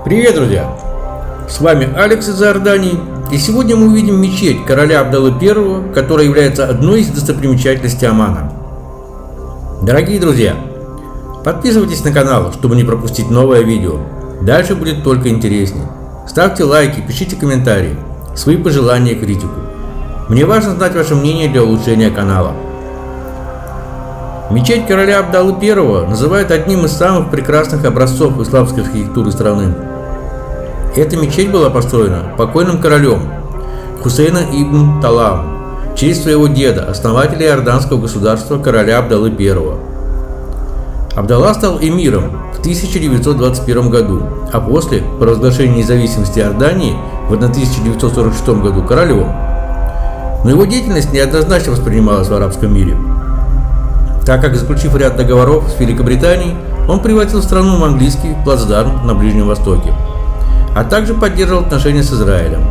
Привет, друзья! С вами Алекс из Иордании, и сегодня мы увидим мечеть короля Абдаллы I, которая является одной из достопримечательностей Омана. Дорогие друзья, подписывайтесь на канал, чтобы не пропустить новое видео. Дальше будет только интереснее. Ставьте лайки, пишите комментарии, свои пожелания и критику. Мне важно знать ваше мнение для улучшения канала. Мечеть короля Абдаллы I называют одним из самых прекрасных образцов исламской архитектуры страны. Эта мечеть была построена покойным королем Хусейном ибн Талалом в честь своего деда, основателя иорданского государства короля Абдаллы I. Абдалла стал эмиром в 1921 году, а после провозглашения независимости Иордании в 1946 году королем. Но его деятельность неоднозначно воспринималась в арабском мире, так как, заключив ряд договоров с Великобританией, он превратил страну в английский плацдарм на Ближнем Востоке, а также поддерживал отношения с Израилем.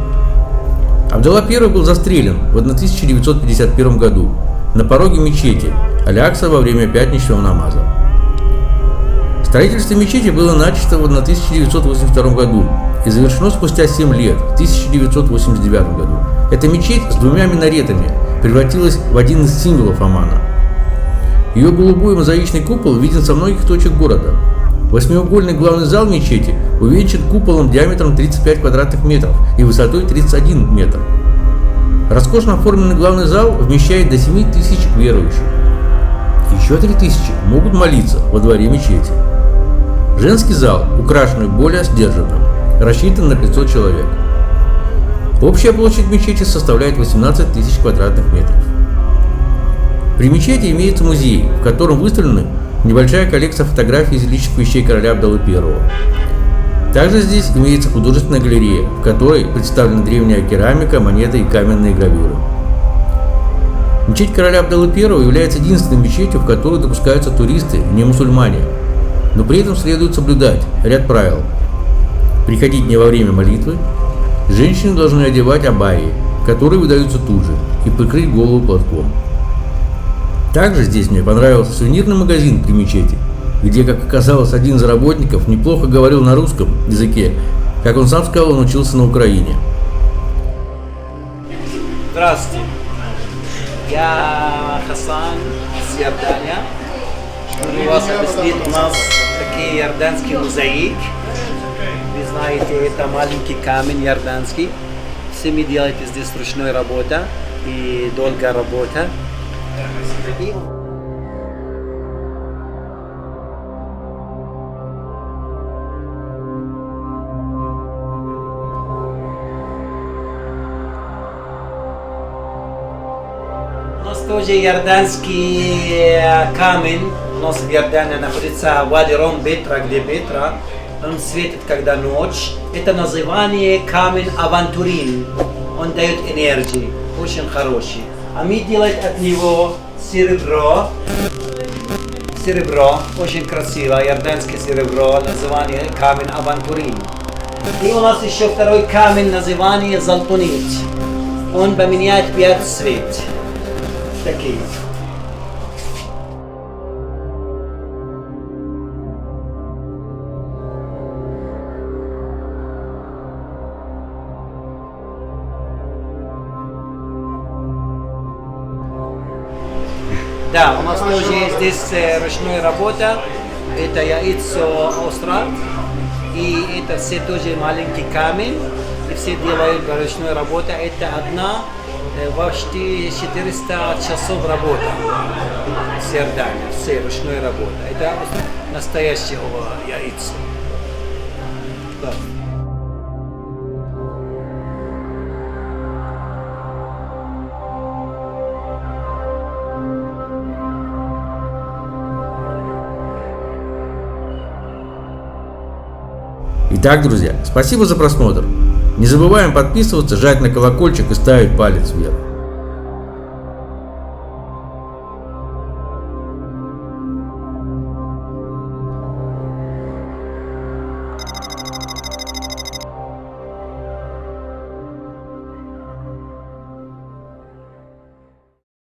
Абдалла I был застрелен в 1951 году на пороге мечети Аль-Акса во время пятничного намаза. Строительство мечети было начато в 1982 году и завершено спустя 7 лет, в 1989 году. Эта мечеть с двумя минаретами превратилась в один из символов Омана. Ее голубой мозаичный купол виден со многих точек города. Восьмиугольный главный зал мечети увенчан куполом диаметром 35 квадратных метров и высотой 31 метр. Роскошно оформленный главный зал вмещает до 7 тысяч верующих. Еще 3000 могут молиться во дворе мечети. Женский зал, украшенный более сдержанно, рассчитан на 500 человек. Общая площадь мечети составляет 18 тысяч квадратных метров. При мечети имеется музей, в котором выставлены небольшая коллекция фотографий из личных вещей короля Абдаллы I. Также здесь имеется художественная галерея, в которой представлена древняя керамика, монеты и каменные гравюры. Мечеть короля Абдаллы I является единственной мечетью, в которой допускаются туристы, не мусульмане, но при этом следует соблюдать ряд правил. Приходить не во время молитвы, женщины должны одевать абайи, которые выдаются тут же, и прикрыть голову платком. Также здесь мне понравился сувенирный магазин при мечети, где, как оказалось, один из работников неплохо говорил на русском языке. Как он сам сказал, он учился на Украине. Здравствуйте, я Хасан из Иордания. У вас объяснит, у нас такой иорданский мозаик. Вы знаете, это маленький камень иорданский. Все мы делаем здесь ручной работа и долгая работа. У нас тоже иорданский камень. У нас в Иордании находится Вади Ром Бетра, где Бетра. Он светит, когда ночь. Это название камень авантурин. Он дает энергию, очень хороший. А мы делаем от него серебро. Серебро, очень красиво, иорданское серебро, название камень авантурин. И у нас еще второй камень, название золотонит. Он поменяет 5 цвет. Такие. Да, у нас тоже есть здесь ручная работа. Это яйцо остров. И это все тоже маленький камень. И все делают ручную работу. Это одна почти 400 часов работы. С Иордания. Все ручная работа. Это настоящее яйцо. Да. Итак, друзья, спасибо за просмотр. Не забываем подписываться, жать на колокольчик и ставить палец вверх.